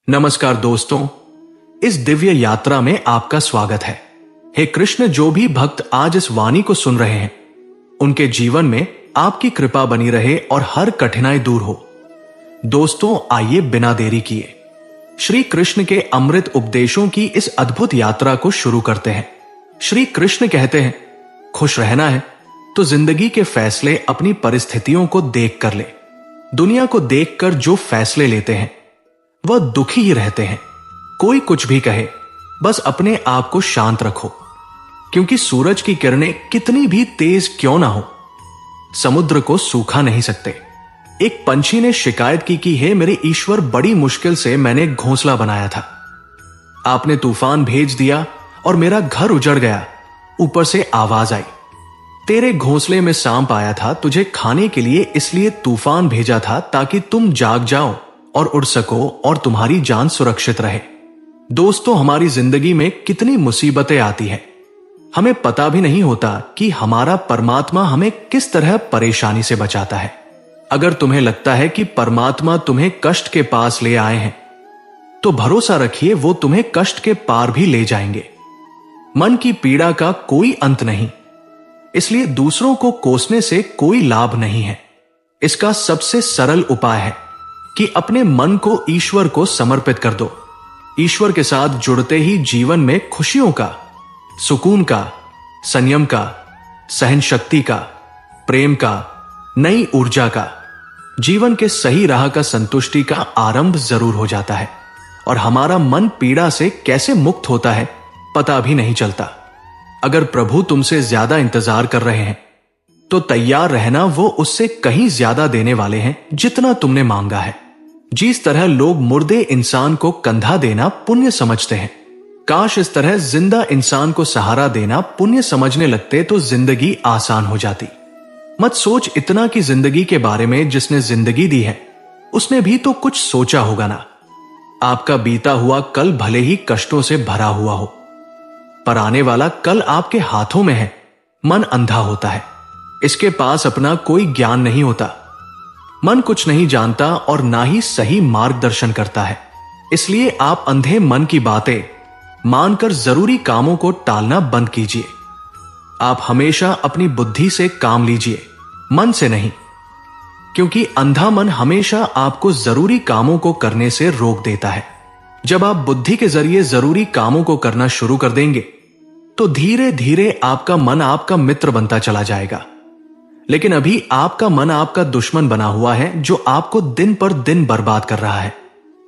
नमस्कार दोस्तों, इस दिव्य यात्रा में आपका स्वागत है। हे कृष्ण, जो भी भक्त आज इस वाणी को सुन रहे हैं, उनके जीवन में आपकी कृपा बनी रहे और हर कठिनाई दूर हो। दोस्तों, आइए बिना देरी किए श्री कृष्ण के अमृत उपदेशों की इस अद्भुत यात्रा को शुरू करते हैं। श्री कृष्ण कहते हैं, खुश रहना है तो जिंदगी के फैसले अपनी परिस्थितियों को देख कर ले। दुनिया को देखकर जो फैसले लेते हैं वह दुखी ही रहते हैं। कोई कुछ भी कहे, बस अपने आप को शांत रखो, क्योंकि सूरज की किरणें कितनी भी तेज क्यों ना हो, समुद्र को सूखा नहीं सकते। एक पंछी ने शिकायत की हे मेरे ईश्वर, बड़ी मुश्किल से मैंने घोंसला बनाया था, आपने तूफान भेज दिया और मेरा घर उजड़ गया। ऊपर से आवाज आई, तेरे घोंसले में सांप आया था, तुझे खाने के लिए इसलिए तूफान भेजा था ताकि तुम जाग जाओ और उड़ सको और तुम्हारी जान सुरक्षित रहे। दोस्तों, हमारी जिंदगी में कितनी मुसीबतें आती हैं, हमें पता भी नहीं होता कि हमारा परमात्मा हमें किस तरह परेशानी से बचाता है। अगर तुम्हें लगता है कि परमात्मा तुम्हें कष्ट के पास ले आए हैं, तो भरोसा रखिए वो तुम्हें कष्ट के पार भी ले जाएंगे। मन की पीड़ा का कोई अंत नहीं, इसलिए दूसरों को कोसने से कोई लाभ नहीं है। इसका सबसे सरल उपाय है कि अपने मन को ईश्वर को समर्पित कर दो। ईश्वर के साथ जुड़ते ही जीवन में खुशियों का, सुकून का, संयम का, सहन शक्ति का, प्रेम का, नई ऊर्जा का, जीवन के सही राह का, संतुष्टि का आरंभ जरूर हो जाता है और हमारा मन पीड़ा से कैसे मुक्त होता है पता भी नहीं चलता। अगर प्रभु तुमसे ज्यादा इंतजार कर रहे हैं तो तैयार रहना, वो उससे कहीं ज्यादा देने वाले हैं जितना तुमने मांगा है। जिस तरह लोग मुर्दे इंसान को कंधा देना पुण्य समझते हैं, काश इस तरह जिंदा इंसान को सहारा देना पुण्य समझने लगते तो जिंदगी आसान हो जाती। मत सोच इतना कि जिंदगी के बारे में जिसने जिंदगी दी है उसने भी तो कुछ सोचा होगा ना। आपका बीता हुआ कल भले ही कष्टों से भरा हुआ हो, पर आने वाला कल आपके हाथों में है। मन अंधा होता है, इसके पास अपना कोई ज्ञान नहीं होता। मन कुछ नहीं जानता और ना ही सही मार्गदर्शन करता है, इसलिए आप अंधे मन की बातें मानकर जरूरी कामों को टालना बंद कीजिए। आप हमेशा अपनी बुद्धि से काम लीजिए, मन से नहीं, क्योंकि अंधा मन हमेशा आपको जरूरी कामों को करने से रोक देता है। जब आप बुद्धि के जरिए जरूरी कामों को करना शुरू कर देंगे तो धीरे धीरे आपका मन आपका मित्र बनता चला जाएगा। लेकिन अभी आपका मन आपका दुश्मन बना हुआ है, जो आपको दिन पर दिन बर्बाद कर रहा है।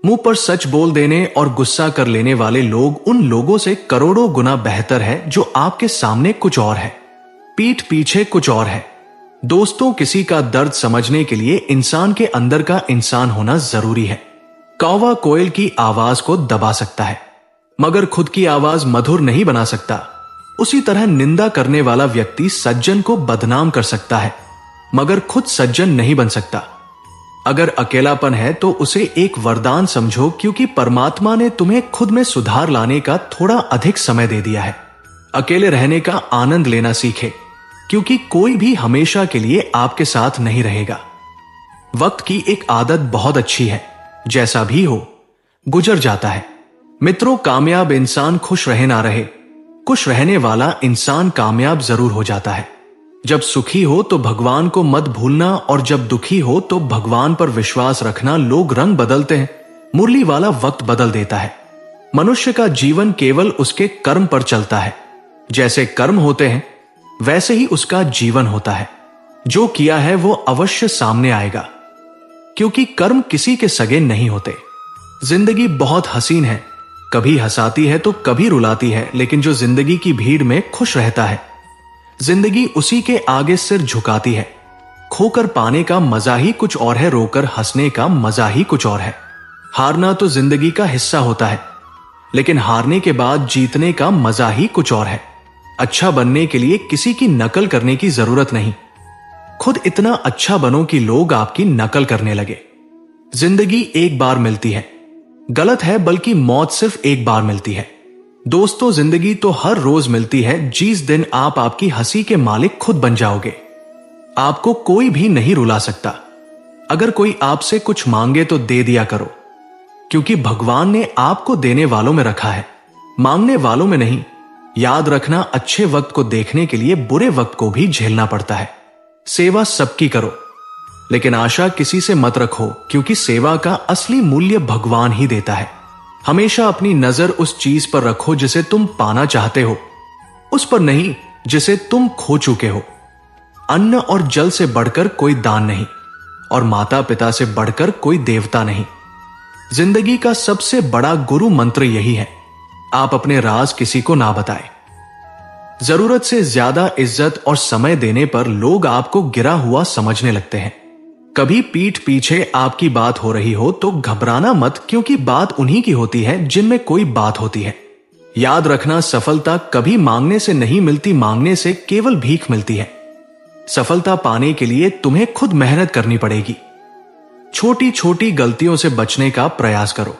मुंह पर सच बोल देने और गुस्सा कर लेने वाले लोग उन लोगों से करोड़ों गुना बेहतर है जो आपके सामने कुछ और है, पीठ पीछे कुछ और है। दोस्तों, किसी का दर्द समझने के लिए इंसान के अंदर का इंसान होना जरूरी है। कौवा कोयल की आवाज को दबा सकता है, मगर खुद की आवाज मधुर नहीं बना सकता। उसी तरह निंदा करने वाला व्यक्ति सज्जन को बदनाम कर सकता है, मगर खुद सज्जन नहीं बन सकता। अगर अकेलापन है तो उसे एक वरदान समझो, क्योंकि परमात्मा ने तुम्हें खुद में सुधार लाने का थोड़ा अधिक समय दे दिया है। अकेले रहने का आनंद लेना सीखे, क्योंकि कोई भी हमेशा के लिए आपके साथ नहीं रहेगा। वक्त की एक आदत बहुत अच्छी है, जैसा भी हो गुजर जाता है। मित्रों, कामयाब इंसान खुश रहे ना रहे, खुश रहने वाला इंसान कामयाब जरूर हो जाता है। जब सुखी हो तो भगवान को मत भूलना, और जब दुखी हो तो भगवान पर विश्वास रखना। लोग रंग बदलते हैं, मुरली वाला वक्त बदल देता है। मनुष्य का जीवन केवल उसके कर्म पर चलता है। जैसे कर्म होते हैं वैसे ही उसका जीवन होता है। जो किया है वो अवश्य सामने आएगा, क्योंकि कर्म किसी के सगे नहीं होते। जिंदगी बहुत हसीन है, कभी हंसाती है तो कभी रुलाती है, लेकिन जो जिंदगी की भीड़ में खुश रहता है, जिंदगी उसी के आगे सिर झुकाती है। खोकर पाने का मजा ही कुछ और है, रोकर हंसने का मजा ही कुछ और है। हारना तो जिंदगी का हिस्सा होता है, लेकिन हारने के बाद जीतने का मजा ही कुछ और है। अच्छा बनने के लिए किसी की नकल करने की जरूरत नहीं, खुद इतना अच्छा बनो कि लोग आपकी नकल करने लगे। जिंदगी एक बार मिलती है, गलत है, बल्कि मौत सिर्फ एक बार मिलती है। दोस्तों, जिंदगी तो हर रोज मिलती है, जिस दिन आप आपकी हंसी के मालिक खुद बन जाओगे। आपको कोई भी नहीं रुला सकता। अगर कोई आपसे कुछ मांगे तो दे दिया करो, क्योंकि भगवान ने आपको देने वालों में रखा है, मांगने वालों में नहीं। याद रखना, अच्छे वक्त को देखने के लिए बुरे वक्त को भी झेलना पड़ता है। सेवा सबकी करो, लेकिन आशा किसी से मत रखो, क्योंकि सेवा का असली मूल्य भगवान ही देता है। हमेशा अपनी नजर उस चीज पर रखो जिसे तुम पाना चाहते हो, उस पर नहीं जिसे तुम खो चुके हो। अन्न और जल से बढ़कर कोई दान नहीं, और माता पिता से बढ़कर कोई देवता नहीं। जिंदगी का सबसे बड़ा गुरु मंत्र यही है, आप अपने राज किसी को ना बताएं। जरूरत से ज्यादा इज्जत और समय देने पर लोग आपको गिरा हुआ समझने लगते हैं। कभी पीठ पीछे आपकी बात हो रही हो तो घबराना मत, क्योंकि बात उन्हीं की होती है जिनमें कोई बात होती है। याद रखना, सफलता कभी मांगने से नहीं मिलती, मांगने से केवल भीख मिलती है। सफलता पाने के लिए तुम्हें खुद मेहनत करनी पड़ेगी। छोटी छोटी गलतियों से बचने का प्रयास करो,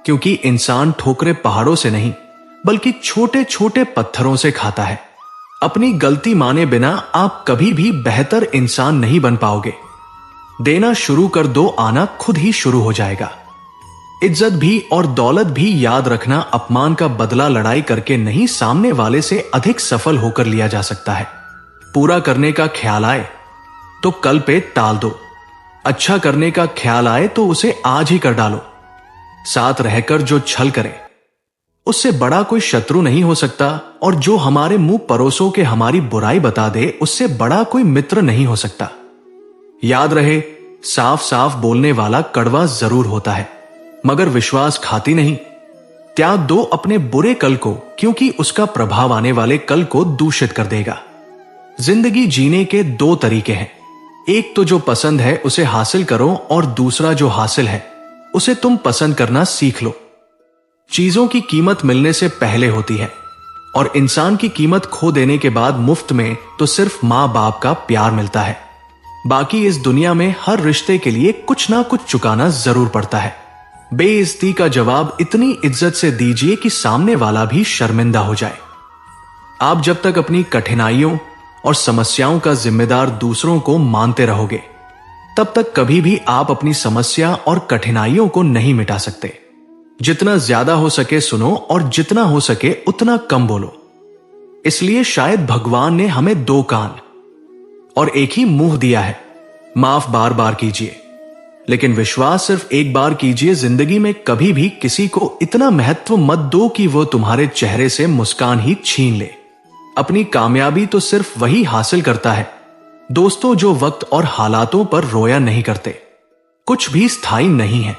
क्योंकि इंसान ठोकरे पहाड़ों से नहीं बल्कि छोटे छोटे पत्थरों से खाता है। अपनी गलती माने बिना आप कभी भी बेहतर इंसान नहीं बन पाओगे। देना शुरू कर दो, आना खुद ही शुरू हो जाएगा। इज्जत भी और दौलत भी याद रखना, अपमान का बदला लड़ाई करके नहीं, सामने वाले से अधिक सफल होकर लिया जा सकता है। पूरा करने का ख्याल आए तो कल पे टाल दो, अच्छा करने का ख्याल आए तो उसे आज ही कर डालो। साथ रहकर जो छल करे उससे बड़ा कोई शत्रु नहीं हो सकता, और जो हमारे मुंह परोसों के हमारी बुराई बता दे उससे बड़ा कोई मित्र नहीं हो सकता। याद रहे, साफ साफ बोलने वाला कड़वा जरूर होता है, मगर विश्वास खाती नहीं। त्याग दो अपने बुरे कल को, क्योंकि उसका प्रभाव आने वाले कल को दूषित कर देगा। जिंदगी जीने के दो तरीके हैं, एक तो जो पसंद है उसे हासिल करो, और दूसरा जो हासिल है उसे तुम पसंद करना सीख लो। चीजों की कीमत मिलने से पहले होती है, और इंसान की कीमत खो देने के बाद मुफ्त में तो सिर्फ मां बाप का प्यार मिलता है। बाकी इस दुनिया में हर रिश्ते के लिए कुछ ना कुछ चुकाना जरूर पड़ता है। बेइज्जती का जवाब इतनी इज्जत से दीजिए कि सामने वाला भी शर्मिंदा हो जाए। आप जब तक अपनी कठिनाइयों और समस्याओं का जिम्मेदार दूसरों को मानते रहोगे, तब तक कभी भी आप अपनी समस्या और कठिनाइयों को नहीं मिटा सकते। जितना ज्यादा हो सके सुनो, और जितना हो सके उतना कम बोलो। इसलिए शायद भगवान ने हमें दो कान और एक ही मुंह दिया है। माफ बार बार कीजिए, लेकिन विश्वास सिर्फ एक बार कीजिए। जिंदगी में कभी भी किसी को इतना महत्व मत दो कि वो तुम्हारे चेहरे से मुस्कान ही छीन ले। अपनी कामयाबी तो सिर्फ वही हासिल करता है दोस्तों जो वक्त और हालातों पर रोया नहीं करते। कुछ भी स्थायी नहीं है।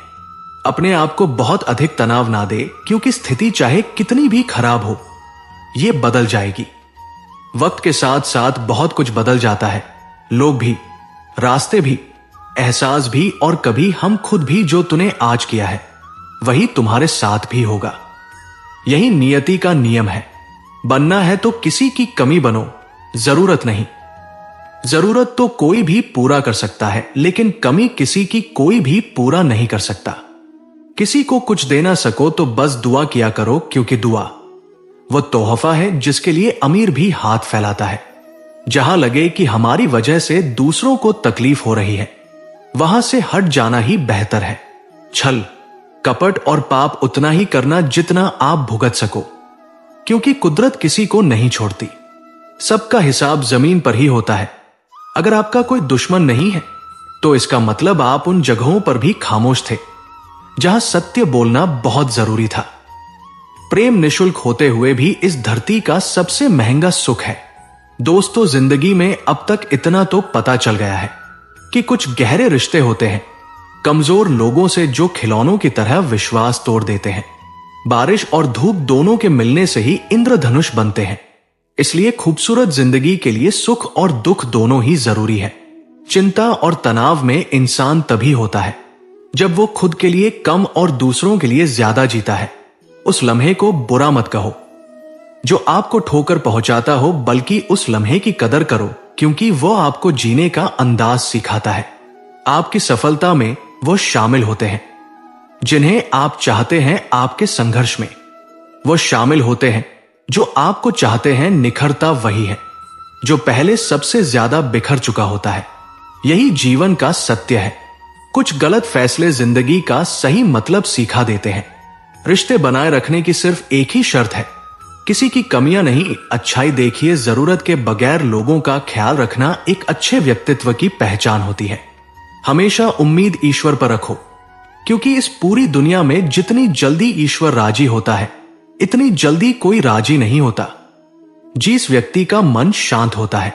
अपने आप को बहुत अधिक तनाव ना दे, क्योंकि स्थिति चाहे कितनी भी खराब हो, ये बदल जाएगी। वक्त के साथ साथ बहुत कुछ बदल जाता है, लोग भी, रास्ते भी, एहसास भी, और कभी हम खुद भी। जो तूने आज किया है वही तुम्हारे साथ भी होगा। यही नियति का नियम है। बनना है तो किसी की कमी बनो, जरूरत नहीं। जरूरत तो कोई भी पूरा कर सकता है, लेकिन कमी किसी की कोई भी पूरा नहीं कर सकता। किसी को कुछ दे ना सको तो बस दुआ किया करो, क्योंकि दुआ वो तोहफा है जिसके लिए अमीर भी हाथ फैलाता है। जहां लगे कि हमारी वजह से दूसरों को तकलीफ हो रही है, वहां से हट जाना ही बेहतर है। छल, कपट और पाप उतना ही करना जितना आप भुगत सको, क्योंकि कुदरत किसी को नहीं छोड़ती। सबका हिसाब जमीन पर ही होता है। अगर आपका कोई दुश्मन नहीं है तो इसका मतलब आप उन जगहों पर भी खामोश थे जहां सत्य बोलना बहुत जरूरी था। प्रेम निशुल्क होते हुए भी इस धरती का सबसे महंगा सुख है। दोस्तों, जिंदगी में अब तक इतना तो पता चल गया है कि कुछ गहरे रिश्ते होते हैं कमजोर लोगों से, जो खिलौनों की तरह विश्वास तोड़ देते हैं। बारिश और धूप दोनों के मिलने से ही इंद्रधनुष बनते हैं। इसलिए खूबसूरत जिंदगी के लिए सुख और दुख दोनों ही जरूरी है। चिंता और तनाव में इंसान तभी होता है जब वो खुद के लिए कम और दूसरों के लिए ज्यादा जीता है। उस लम्हे को बुरा मत कहो जो आपको ठोकर पहुंचाता हो, बल्कि उस लम्हे की कदर करो, क्योंकि वो आपको जीने का अंदाज सिखाता है। आपकी सफलता में वो शामिल होते हैं जिन्हें आप चाहते हैं। आपके संघर्ष में वो शामिल होते हैं जो आपको चाहते हैं। निखरता वही है जो पहले सबसे ज्यादा बिखर चुका होता है। यही जीवन का सत्य है। कुछ गलत फैसले जिंदगी का सही मतलब सिखा देते हैं। रिश्ते बनाए रखने की सिर्फ एक ही शर्त है, किसी की कमियां नहीं, अच्छाई देखिए। जरूरत के बगैर लोगों का ख्याल रखना एक अच्छे व्यक्तित्व की पहचान होती है। हमेशा उम्मीद ईश्वर पर रखो, क्योंकि इस पूरी दुनिया में जितनी जल्दी ईश्वर राजी होता है, इतनी जल्दी कोई राजी नहीं होता जिस व्यक्ति का मन शांत होता है।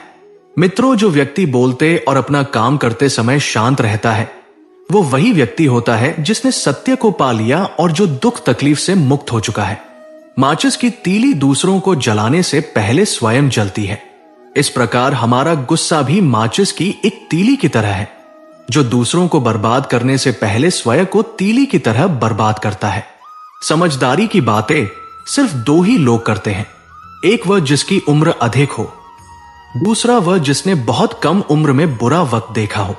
मित्रों, जो व्यक्ति बोलते और अपना काम करते समय शांत रहता है, वो वही व्यक्ति होता है जिसने सत्य को पा लिया और जो दुख तकलीफ से मुक्त हो चुका है। माचिस की तीली दूसरों को जलाने से पहले स्वयं जलती है। इस प्रकार हमारा गुस्सा भी माचिस की एक तीली की तरह है, जो दूसरों को बर्बाद करने से पहले स्वयं को तीली की तरह बर्बाद करता है। समझदारी की बातें सिर्फ दो ही लोग करते हैं, एक वह जिसकी उम्र अधिक हो, दूसरा वह जिसने बहुत कम उम्र में बुरा वक्त देखा हो।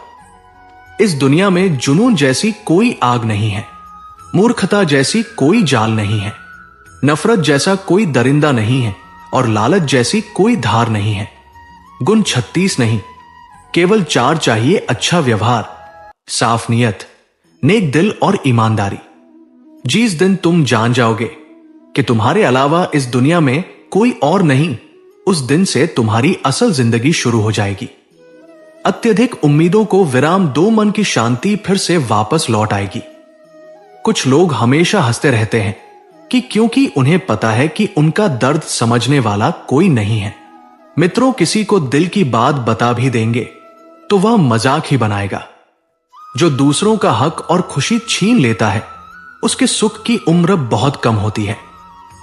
इस दुनिया में जुनून जैसी कोई आग नहीं है, मूर्खता जैसी कोई जाल नहीं है, नफरत जैसा कोई दरिंदा नहीं है और लालच जैसी कोई धार नहीं है। गुण 36 नहीं, केवल 4 चाहिए, अच्छा व्यवहार, साफ नियत, नेक दिल और ईमानदारी। जिस दिन तुम जान जाओगे कि तुम्हारे अलावा इस दुनिया में कोई और नहीं, उस दिन से तुम्हारी असल जिंदगी शुरू हो जाएगी। अत्यधिक उम्मीदों को विराम दो, मन की शांति फिर से वापस लौट आएगी। कुछ लोग हमेशा हंसते रहते हैं कि क्योंकि उन्हें पता है कि उनका दर्द समझने वाला कोई नहीं है। मित्रों, किसी को दिल की बात बता भी देंगे तो वह मजाक ही बनाएगा। जो दूसरों का हक और खुशी छीन लेता है, उसके सुख की उम्र बहुत कम होती है।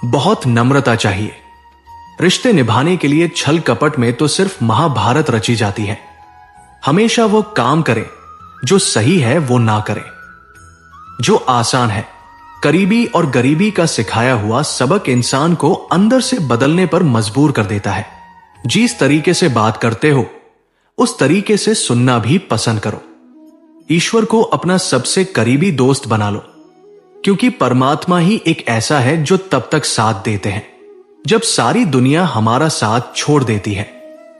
बहुत नम्रता चाहिए। रिश्ते निभाने के लिए छल कपट में तो सिर्फ महाभारत रची जाती है। हमेशा वो काम करे जो सही है, वो ना करे जो आसान है। करीबी और गरीबी का सिखाया हुआ सबक इंसान को अंदर से बदलने पर मजबूर कर देता है। जिस तरीके से बात करते हो, उस तरीके से सुनना भी पसंद करो। ईश्वर को अपना सबसे करीबी दोस्त बना लो, क्योंकि परमात्मा ही एक ऐसा है जो तब तक साथ देते हैं जब सारी दुनिया हमारा साथ छोड़ देती है।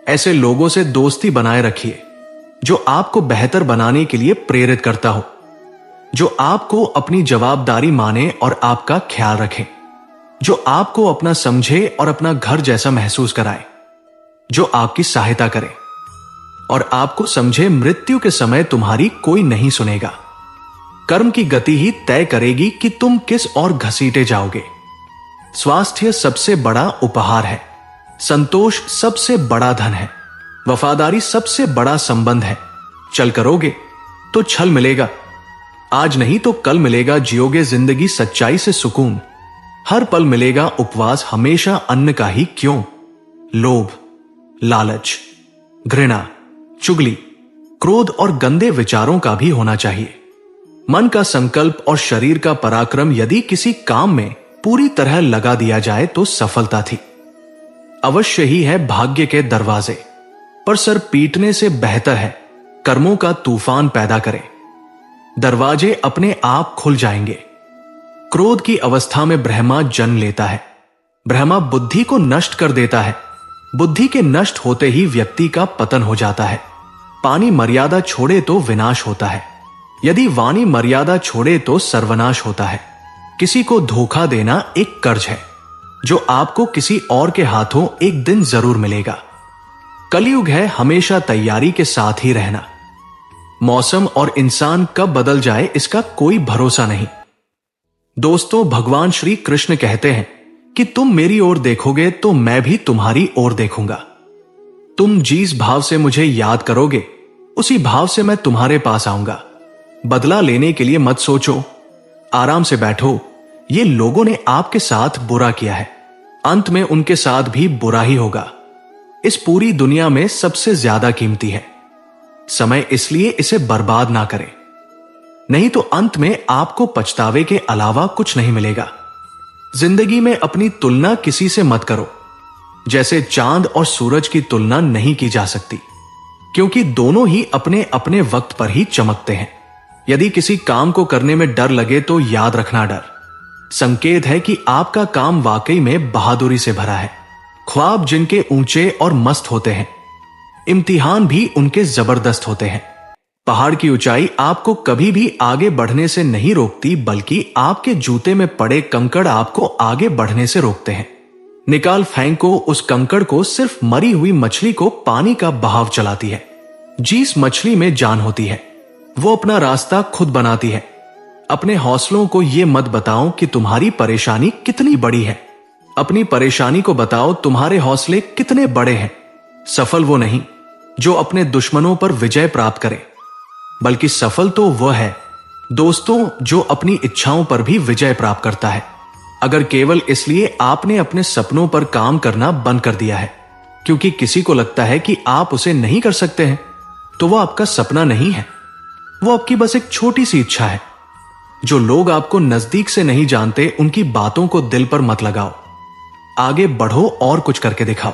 ऐसे लोगों से दोस्ती बनाए रखिए जो आपको बेहतर बनाने के लिए प्रेरित करता हो, जो आपको अपनी जवाबदारी माने और आपका ख्याल रखे, जो आपको अपना समझे और अपना घर जैसा महसूस कराए, जो आपकी सहायता करे और आपको समझे। मृत्यु के समय तुम्हारी कोई नहीं सुनेगा। कर्म की गति ही तय करेगी कि तुम किस ओर घसीटे जाओगे। स्वास्थ्य सबसे बड़ा उपहार है, संतोष सबसे बड़ा धन है, वफादारी सबसे बड़ा संबंध है। चल करोगे तो छल मिलेगा, आज नहीं तो कल मिलेगा। जियोगे जिंदगी सच्चाई से सुकून, हर पल मिलेगा उपवास। हमेशा अन्न का ही क्यों, लोभ, लालच, घृणा, चुगली, क्रोध और गंदे विचारों का भी होना चाहिए। मन का संकल्प और शरीर का पराक्रम यदि किसी काम में पूरी तरह लगा दिया जाए तो सफलता थी। अवश्य ही है भाग्य के दरवाजे, पर सर पीटने से बेहतर है कर्मों का तूफान पैदा करे। दरवाजे अपने आप खुल जाएंगे। क्रोध की अवस्था में ब्रह्मा जन्म लेता है। ब्रह्मा बुद्धि को नष्ट कर देता है। बुद्धि के नष्ट होते ही व्यक्ति का पतन हो जाता है। पानी मर्यादा छोड़े तो विनाश होता है, यदि वाणी मर्यादा छोड़े तो सर्वनाश होता है। किसी को धोखा देना एक कर्ज है जो आपको किसी और के हाथों एक दिन जरूर मिलेगा। कलयुग है, हमेशा तैयारी के साथ ही रहना। मौसम और इंसान कब बदल जाए इसका कोई भरोसा नहीं। दोस्तों, भगवान श्री कृष्ण कहते हैं कि तुम मेरी ओर देखोगे तो मैं भी तुम्हारी ओर देखूंगा। तुम जिस भाव से मुझे याद करोगे, उसी भाव से मैं तुम्हारे पास आऊंगा। बदला लेने के लिए मत सोचो, आराम से बैठो। ये लोगों ने आपके साथ बुरा किया है, अंत में उनके साथ भी बुरा ही होगा। इस पूरी दुनिया में सबसे ज्यादा कीमती है समय, इसलिए इसे बर्बाद ना करें, नहीं तो अंत में आपको पछतावे के अलावा कुछ नहीं मिलेगा। जिंदगी में अपनी तुलना किसी से मत करो, जैसे चांद और सूरज की तुलना नहीं की जा सकती, क्योंकि दोनों ही अपने अपने वक्त पर ही चमकते हैं। यदि किसी काम को करने में डर लगे तो याद रखना, डर संकेत है कि आपका काम वाकई में बहादुरी से भरा है। ख्वाब जिनके ऊंचे और मस्त होते हैं, इम्तिहान भी उनके जबरदस्त होते हैं। पहाड़ की ऊंचाई आपको कभी भी आगे बढ़ने से नहीं रोकती, बल्कि आपके जूते में पड़े कंकड़ आपको आगे बढ़ने से रोकते हैं। निकाल फेंको उस कंकड़ को, सिर्फ मरी हुई मछली को पानी का बहाव चलाती है। जिस मछली में जान होती है वो अपना रास्ता खुद बनाती है। अपने हौसलों को ये मत बताओ कि तुम्हारी परेशानी कितनी बड़ी है। अपनी परेशानी को बताओ तुम्हारे हौसले कितने बड़े हैं। सफल वो नहीं जो अपने दुश्मनों पर विजय प्राप्त करे, बल्कि सफल तो वह है दोस्तों जो अपनी इच्छाओं पर भी विजय प्राप्त करता है। अगर केवल इसलिए आपने अपने सपनों पर काम करना बंद कर दिया है क्योंकि किसी को लगता है कि आप उसे नहीं कर सकते हैं, तो वह आपका सपना नहीं है, वो आपकी बस एक छोटी सी इच्छा है। जो लोग आपको नजदीक से नहीं जानते उनकी बातों को दिल पर मत लगाओ। आगे बढ़ो और कुछ करके दिखाओ।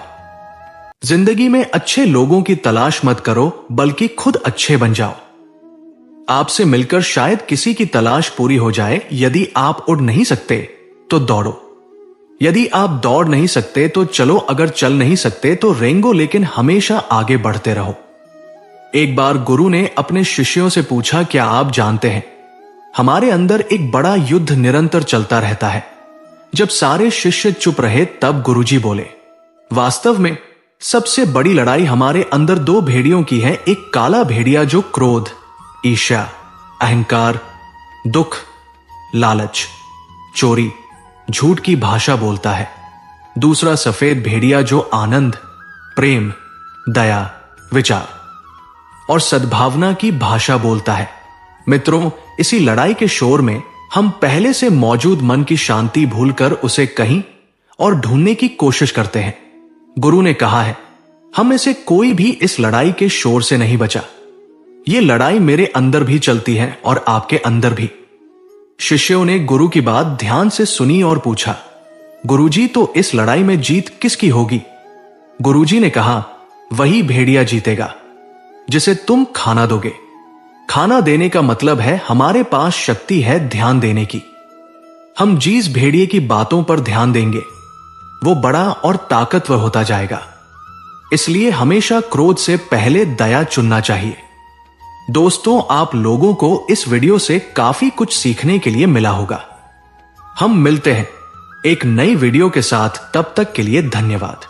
जिंदगी में अच्छे लोगों की तलाश मत करो, बल्कि खुद अच्छे बन जाओ। आपसे मिलकर शायद किसी की तलाश पूरी हो जाए। यदि आप उड़ नहीं सकते तो दौड़ो। यदि आप दौड़ नहीं सकते तो चलो। अगर चल नहीं सकते तो रेंगो, लेकिन हमेशा आगे बढ़ते रहो। एक बार गुरु ने अपने शिष्यों से पूछा, क्या आप जानते हैं हमारे अंदर एक बड़ा युद्ध निरंतर चलता रहता है। जब सारे शिष्य चुप रहे तब गुरुजी बोले, वास्तव में सबसे बड़ी लड़ाई हमारे अंदर दो भेड़ियों की है। एक काला भेड़िया जो क्रोध, ईर्ष्या, अहंकार, दुख, लालच, चोरी, झूठ की भाषा बोलता है। दूसरा सफेद भेड़िया जो आनंद, प्रेम, दया, विचार और सद्भावना की भाषा बोलता है। मित्रों, इसी लड़ाई के शोर में हम पहले से मौजूद मन की शांति भूलकर उसे कहीं और ढूंढने की कोशिश करते हैं। गुरु ने कहा है, हम में से कोई भी इस लड़ाई के शोर से नहीं बचा। ये लड़ाई मेरे अंदर भी चलती है और आपके अंदर भी। शिष्यों ने गुरु की बात ध्यान से सुनी और पूछा, गुरुजी, तो इस लड़ाई में जीत किसकी होगी? गुरुजी ने कहा, वही भेड़िया जीतेगा जिसे तुम खाना दोगे। खाना देने का मतलब है हमारे पास शक्ति है ध्यान देने की। हम जिस भेड़िए की बातों पर ध्यान देंगे वो बड़ा और ताकतवर होता जाएगा। इसलिए हमेशा क्रोध से पहले दया चुनना चाहिए। दोस्तों, आप लोगों को इस वीडियो से काफी कुछ सीखने के लिए मिला होगा। हम मिलते हैं एक नई वीडियो के साथ। तब तक के लिए धन्यवाद।